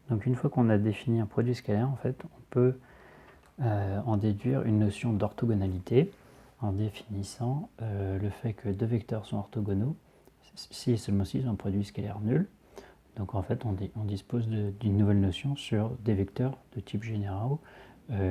Donc une fois qu'on a défini un produit scalaire, en fait, on peut en déduire une notion d'orthogonalité en définissant le fait que deux vecteurs sont orthogonaux si et seulement si ils ont un produit scalaire nul. Donc en fait, on dispose d'une nouvelle notion sur des vecteurs de type généraux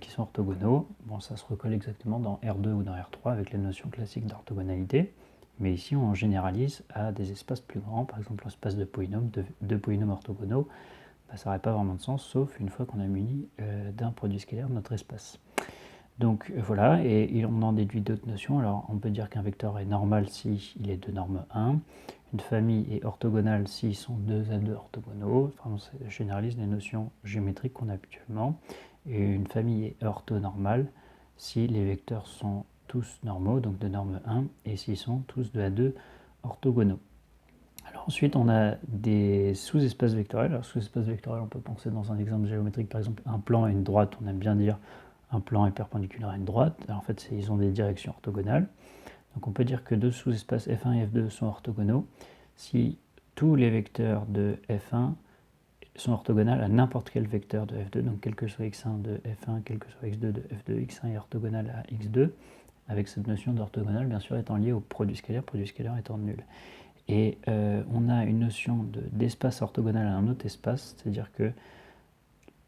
qui sont orthogonaux. Bon, ça se recolle exactement dans R2 ou dans R3 avec les notions classiques d'orthogonalité. Mais ici, on généralise à des espaces plus grands, par exemple l'espace de polynômes, deux polynômes orthogonaux. Bah, ça n'aurait pas vraiment de sens, sauf une fois qu'on a muni d'un produit scalaire notre espace. Donc voilà, et on en déduit d'autres notions. Alors on peut dire qu'un vecteur est normal si il est de norme 1, une famille est orthogonale s'ils sont 2 à 2 orthogonaux, enfin, on généralise les notions géométriques qu'on a habituellement, et une famille est orthonormale si les vecteurs sont tous normaux, donc de norme 1, et s'ils sont tous 2 à 2 orthogonaux. Alors ensuite, on a des sous-espaces vectoriels. Alors sous-espaces vectoriels, on peut penser dans un exemple géométrique, par exemple un plan et une droite, on aime bien dire un plan est perpendiculaire à une droite. Alors en fait, ils ont des directions orthogonales. Donc on peut dire que deux sous-espaces F1 et F2 sont orthogonaux si tous les vecteurs de F1 sont orthogonales à n'importe quel vecteur de F2, donc quel que soit x1 de F1, quel que soit x2 de F2, x1 est orthogonal à x2, avec cette notion d'orthogonale bien sûr étant liée au produit scalaire étant nul. Et on a une notion d'espace orthogonal à un autre espace, c'est-à-dire que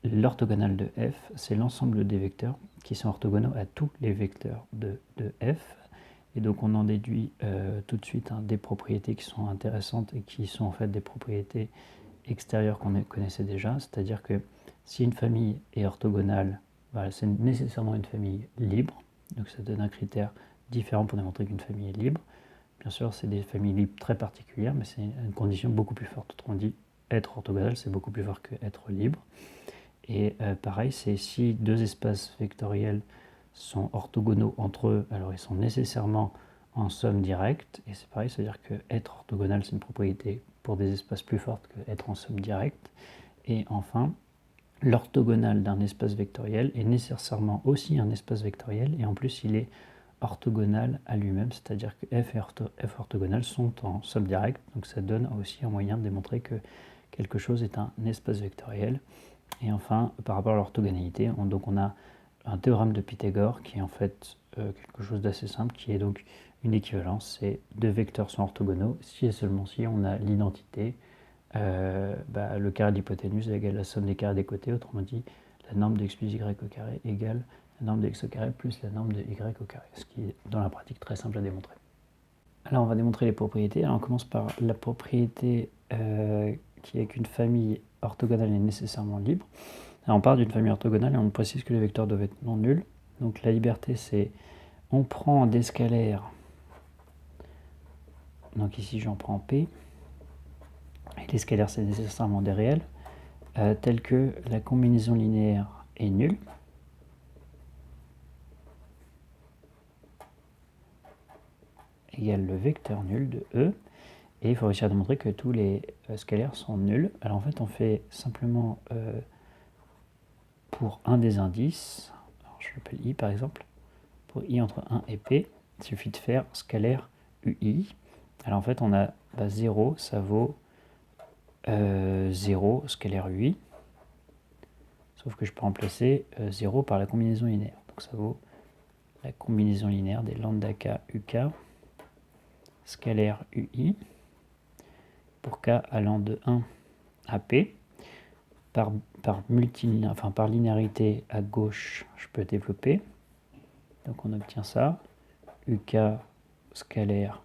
l'orthogonale de f, c'est l'ensemble des vecteurs qui sont orthogonaux à tous les vecteurs de f. Et donc on en déduit tout de suite des propriétés qui sont intéressantes et qui sont en fait des propriétés extérieures qu'on connaissait déjà, c'est-à-dire que si une famille est orthogonale, voilà, c'est nécessairement une famille libre, donc ça donne un critère différent pour démontrer qu'une famille est libre. Bien sûr, c'est des familles libres très particulières, mais c'est une condition beaucoup plus forte. Autrement dit, être orthogonal, c'est beaucoup plus fort que être libre. Et pareil, c'est si deux espaces vectoriels sont orthogonaux entre eux, alors ils sont nécessairement en somme directe. Et c'est pareil, c'est-à-dire que être orthogonal, c'est une propriété pour des espaces plus forte que être en somme directe. Et enfin, l'orthogonal d'un espace vectoriel est nécessairement aussi un espace vectoriel, et en plus il est orthogonal à lui-même, c'est-à-dire que f et f orthogonales sont en somme directe, donc ça donne aussi un moyen de démontrer que quelque chose est un espace vectoriel. Et enfin, par rapport à l'orthogonalité, on a un théorème de Pythagore qui est en fait quelque chose d'assez simple, qui est donc une équivalence, c'est deux vecteurs sont orthogonaux si et seulement si on a l'identité, le carré de l'hypoténuse est égal à la somme des carrés des côtés, autrement dit, la norme de x plus y au carré égale la norme de x au carré plus la norme de y au carré, ce qui est dans la pratique très simple à démontrer. Alors on va démontrer les propriétés. Alors on commence par la propriété qui est qu'une famille orthogonale est nécessairement libre. Alors on part d'une famille orthogonale et on précise que les vecteurs doivent être non nuls. Donc la liberté, c'est on prend des scalaires, donc ici j'en prends P, et les scalaires c'est nécessairement des réels, tels que la combinaison linéaire est nulle, égale le vecteur nul de E, et il faut réussir à démontrer que tous les scalaires sont nuls. Alors en fait on fait simplement pour un des indices, alors je l'appelle I par exemple, pour I entre 1 et P, il suffit de faire scalaire UI. Alors en fait on a 0, ça vaut 0 scalaire UI, sauf que je peux remplacer 0 par la combinaison linéaire. Donc ça vaut la combinaison linéaire des lambda k uk scalaire UI pour k allant de 1 à p. Par linéarité à gauche, je peux développer. Donc on obtient ça, uk scalaire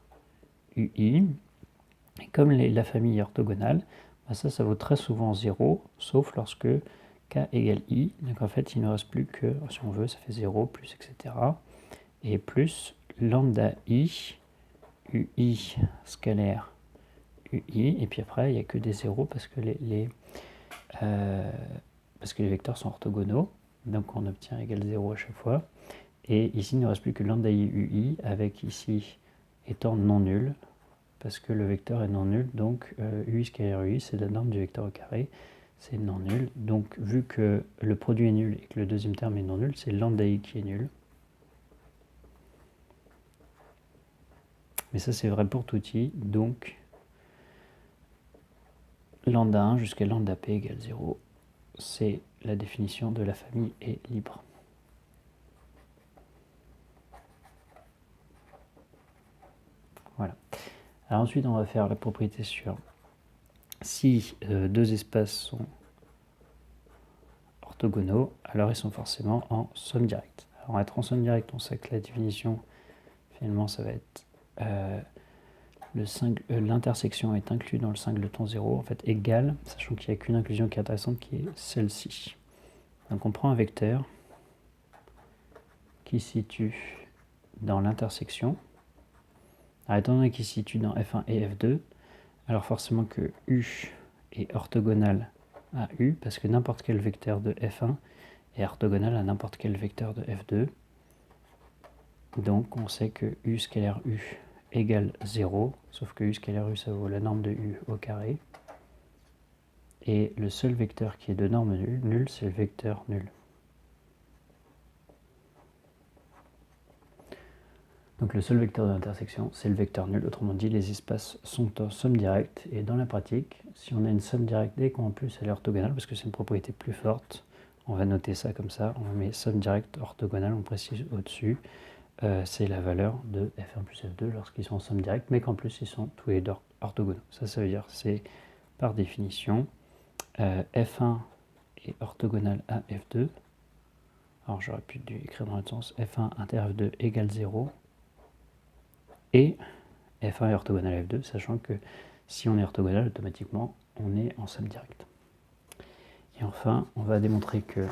UI. Et comme la famille est orthogonale, ça vaut très souvent 0, sauf lorsque k égale i. Donc en fait, il ne reste plus que, si on veut, ça fait 0, plus, etc. Et plus lambda i, ui scalaire ui. Et puis après, il n'y a que des 0 parce que les vecteurs sont orthogonaux. Donc on obtient égal 0 à chaque fois. Et ici, il ne reste plus que lambda i ui, avec ici étant non nul, parce que le vecteur est non nul, donc ui scalaire ui, c'est la norme du vecteur au carré, c'est non nul. Donc vu que le produit est nul et que le deuxième terme est non nul, c'est lambda i qui est nul. Mais ça c'est vrai pour tout i, donc lambda 1 jusqu'à lambda p égale 0. c'est la définition de la famille est libre. Voilà. Alors ensuite, on va faire la propriété sur si deux espaces sont orthogonaux, alors ils sont forcément en somme directe. Alors être en somme directe, on sait que la définition, finalement, ça va être l'intersection est inclue dans le singleton 0, en fait égale, sachant qu'il n'y a qu'une inclusion qui est intéressante, qui est celle-ci. Donc on prend un vecteur qui se situe dans l'intersection. Alors étant donné qu'il se situe dans F1 et F2, alors forcément que U est orthogonal à U, parce que n'importe quel vecteur de F1 est orthogonal à n'importe quel vecteur de F2. Donc on sait que U scalaire U égale 0, sauf que U scalaire U, ça vaut la norme de U au carré. Et le seul vecteur qui est de norme nulle, c'est le vecteur nul. Donc le seul vecteur de l'intersection, c'est le vecteur nul. Autrement dit, les espaces sont en somme directe. Et dans la pratique, si on a une somme directe et qu'en plus elle est orthogonale, parce que c'est une propriété plus forte, on va noter ça comme ça. On met somme directe orthogonale, on précise au-dessus. C'est la valeur de F1 plus F2 lorsqu'ils sont en somme directe, mais qu'en plus ils sont tous les deux orthogonaux. Ça veut dire c'est par définition F1 est orthogonal à F2. Alors j'aurais pu écrire dans l'autre sens, F1 inter F2 égale 0. Et F1 est orthogonal à F2, sachant que si on est orthogonal, automatiquement, on est en somme directe. Et enfin, on va démontrer que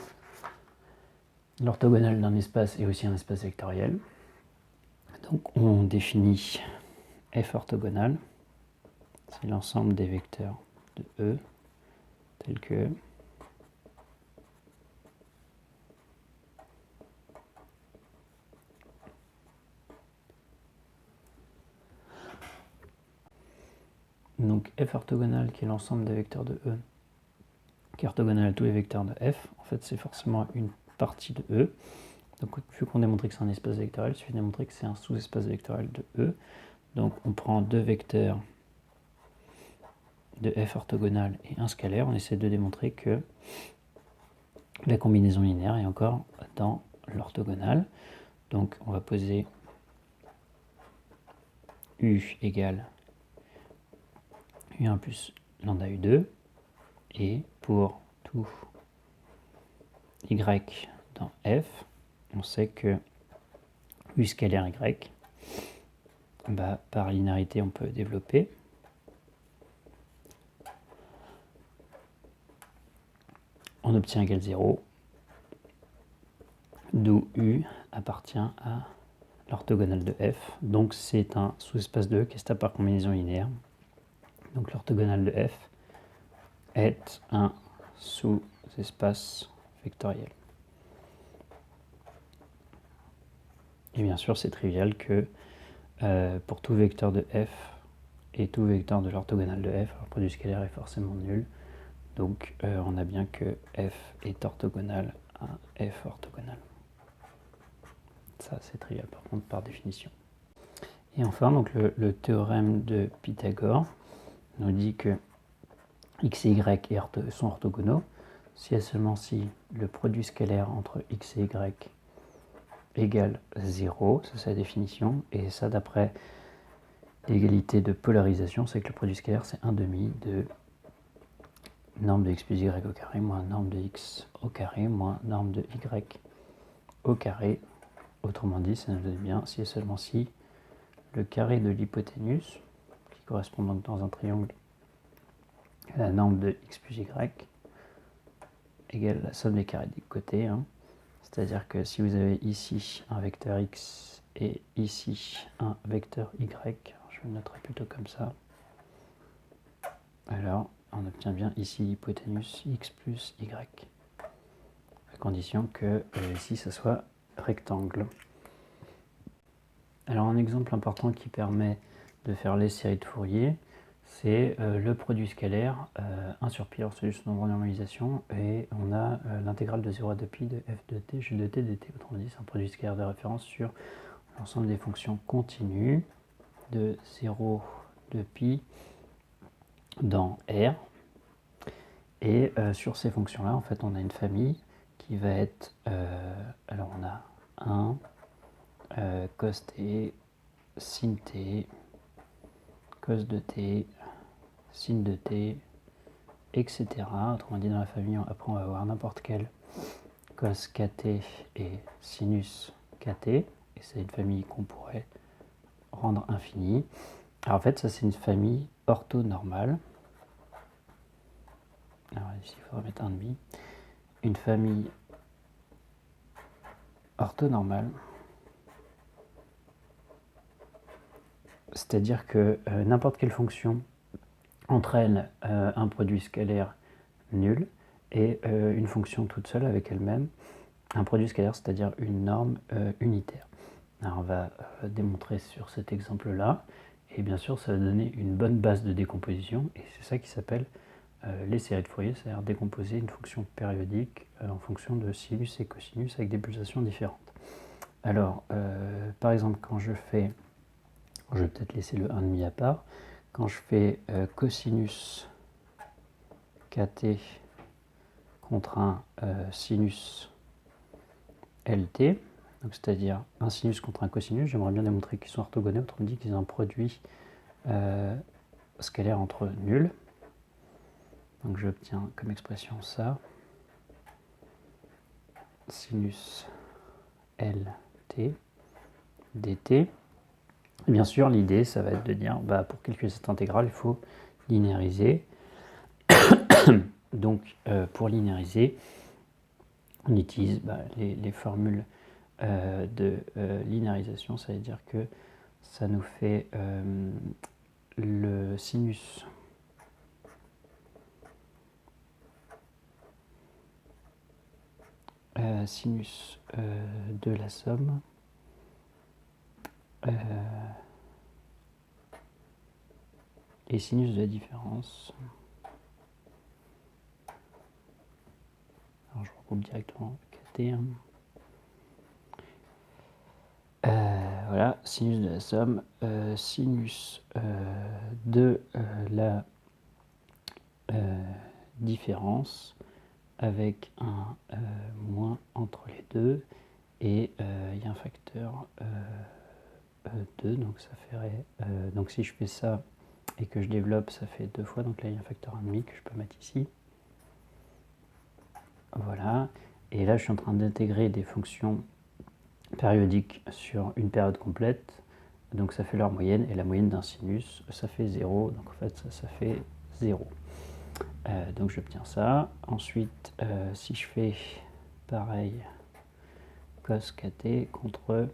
l'orthogonal d'un espace est aussi un espace vectoriel. Donc on définit F orthogonal, c'est l'ensemble des vecteurs de E, tels que donc F orthogonal qui est l'ensemble des vecteurs de E, qui est orthogonal à tous les vecteurs de F. En fait, c'est forcément une partie de E. Donc, vu qu'on a démontré que c'est un espace vectoriel, il suffit de démontrer que c'est un sous-espace vectoriel de E. Donc, on prend deux vecteurs de F orthogonal et un scalaire. On essaie de démontrer que la combinaison linéaire est encore dans l'orthogonal. Donc, on va poser U égale U1 plus lambda U2. Et pour tout Y dans F, on sait que U scalaire Y, par linéarité, on peut développer. On obtient égal 0, d'où U appartient à l'orthogonale de F. Donc c'est un sous-espace de E qui est stable par combinaison linéaire. Donc l'orthogonale de F est un sous-espace vectoriel. Et bien sûr, c'est trivial que pour tout vecteur de F et tout vecteur de l'orthogonale de F, le produit scalaire est forcément nul. Donc on a bien que F est orthogonal à F orthogonal. Ça, c'est trivial par contre par définition. Et enfin, donc, le théorème de Pythagore nous dit que x et y sont orthogonaux si et seulement si le produit scalaire entre x et y égale 0, ça c'est la définition, et ça d'après l'égalité de polarisation, c'est que le produit scalaire c'est 1/2 de norme de x plus y au carré moins norme de x au carré moins norme de y au carré. Autrement dit, ça nous donne bien si et seulement si le carré de l'hypoténuse, qui correspond donc dans un triangle à la norme de x plus y, égale la somme des carrés des côtés. C'est-à-dire que si vous avez ici un vecteur x et ici un vecteur y, je le noterai plutôt comme ça, alors on obtient bien ici l'hypoténuse x plus y, à condition que ici ça soit rectangle. Alors un exemple important qui permet de faire les séries de Fourier, c'est le produit scalaire 1 sur pi, alors c'est juste nombre de normalisation, et on a l'intégrale de 0 à 2pi de f de t, g de t dt, autrement dit c'est un produit scalaire de référence sur l'ensemble des fonctions continues de 0 de pi dans R. Et sur ces fonctions-là, en fait, on a une famille qui va être... alors, on a 1, cos t, sin t, cos de t, sin de t, etc. Autrement dit, dans la famille, après, on va avoir n'importe quel cos kt et sinus kt. Et c'est une famille qu'on pourrait rendre infinie. Alors, en fait, ça, c'est une famille orthonormale. Alors, ici, il faudra mettre 1,5. Une famille orthonormale, c'est-à-dire que n'importe quelle fonction entraîne un produit scalaire nul et une fonction toute seule avec elle-même un produit scalaire, c'est-à-dire une norme unitaire. Alors, on va démontrer sur cet exemple-là, et bien sûr ça va donner une bonne base de décomposition, et c'est ça qui s'appelle les séries de Fourier, c'est-à-dire décomposer une fonction périodique en fonction de sinus et cosinus avec des pulsations différentes. Alors, par exemple, quand je fais, je vais peut-être laisser le 1,5 à part, quand je fais cosinus kt contre un sinus lt, c'est-à-dire un sinus contre un cosinus, j'aimerais bien démontrer qu'ils sont orthogonaux, autrement dit qu'ils ont un produit scalaire entre nuls. Donc j'obtiens comme expression ça, sinus lt dt. Et bien sûr, l'idée, ça va être de dire, pour calculer cette intégrale, il faut linéariser. Donc, pour linéariser, on utilise les formules de linéarisation. Ça veut dire que ça nous fait le sinus de la somme et sinus de la différence. Alors je regroupe directement kt. Voilà, sinus de la somme, sinus de la différence avec un moins entre les deux, et il y a un facteur 2, donc ça ferait, donc si je fais ça et que je développe, ça fait 2 fois, donc là il y a un facteur 1,5 que je peux mettre ici. Voilà, et là je suis en train d'intégrer des fonctions périodiques sur une période complète, donc ça fait leur moyenne, et la moyenne d'un sinus, ça fait 0, donc en fait ça fait 0. Donc j'obtiens ça. Ensuite, si je fais pareil, cos kt contre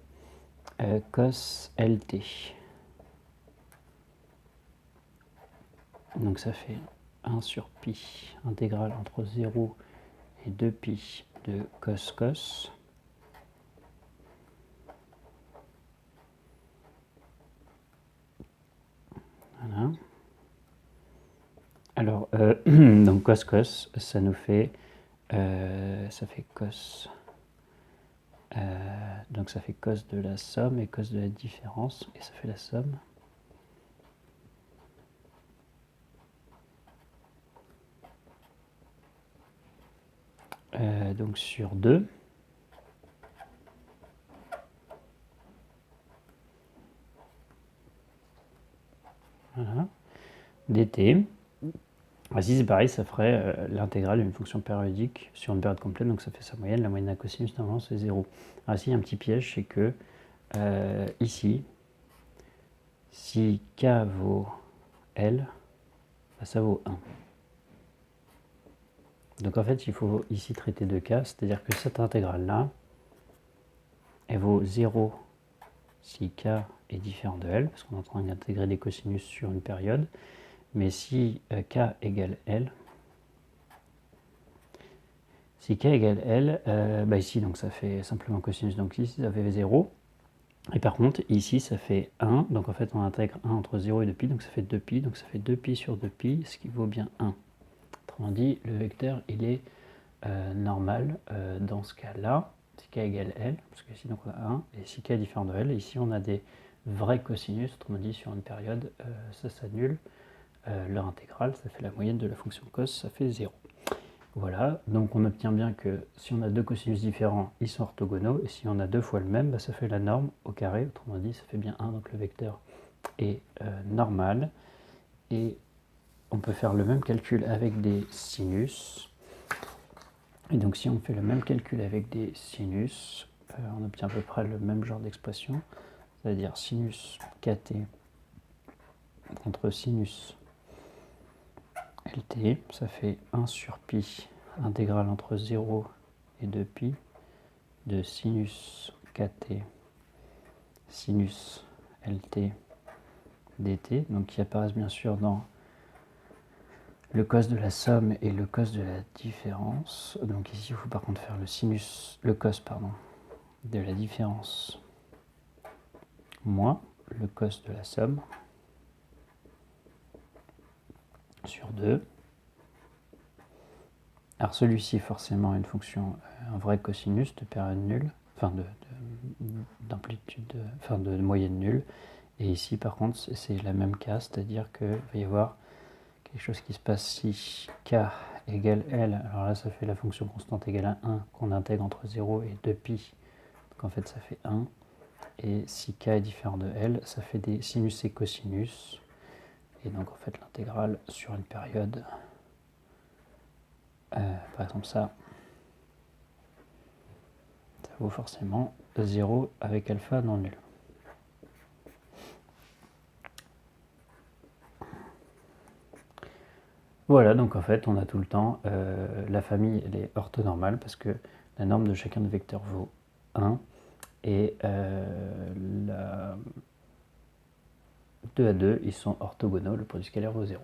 cos lt, donc ça fait 1 sur pi intégrale entre 0 et 2 pi de cos cos. Voilà. Alors, donc cos cos, ça nous fait, ça fait cos, donc ça fait cos de la somme et cos de la différence, et ça fait la somme. Donc sur 2. Voilà. dt. Ici c'est pareil, ça ferait l'intégrale d'une fonction périodique sur une période complète, donc ça fait sa moyenne. La moyenne d'un cosinus normalement c'est 0. Alors ici il y a un petit piège, c'est que ici, si k vaut L, ça vaut 1. Donc en fait il faut ici traiter de k, c'est-à-dire que cette intégrale-là, elle vaut 0 si k est différent de L, parce qu'on est en train d'intégrer des cosinus sur une période. Mais si k égale L, ici donc ça fait simplement cosinus, donc ici ça fait 0. Et par contre ici ça fait 1, donc en fait on intègre 1 entre 0 et 2pi, donc ça fait 2pi, donc ça fait 2pi sur 2pi, ce qui vaut bien 1. Autrement dit, le vecteur il est normal dans ce cas-là, si k égale L, parce que ici donc on a 1, et si k est différent de L, ici on a des vrais cosinus, autrement dit sur une période, ça s'annule. Leur intégrale, ça fait la moyenne de la fonction cos, ça fait 0. Voilà, donc on obtient bien que si on a deux cosinus différents, ils sont orthogonaux, et si on a deux fois le même, ça fait la norme au carré, autrement dit, ça fait bien 1, donc le vecteur est normal. Et on peut faire le même calcul avec des sinus. Et donc si on fait le même calcul avec des sinus, on obtient à peu près le même genre d'expression, c'est-à-dire sinus kt contre sinus lt, ça fait 1 sur pi intégrale entre 0 et 2pi de sinus kt sinus lt dt, donc qui apparaissent bien sûr dans le cos de la somme et le cos de la différence. Donc ici il faut par contre faire le cos de la différence moins le cos de la somme sur 2. Alors celui-ci forcément une fonction, un vrai cosinus de période nulle, enfin d'amplitude, de moyenne nulle. Et ici par contre c'est la même cas, c'est-à-dire qu'il va y avoir quelque chose qui se passe si k égale L, alors là ça fait la fonction constante égale à 1 qu'on intègre entre 0 et 2pi, donc en fait ça fait 1. Et si k est différent de L, ça fait des sinus et cosinus. Et donc en fait l'intégrale sur une période, par exemple ça vaut forcément 0 avec alpha non nul. Voilà, donc en fait on a tout le temps, la famille elle est orthonormale parce que la norme de chacun des vecteurs vaut 1 et 2 à 2 ils sont orthogonaux, le produit scalaire vaut 0.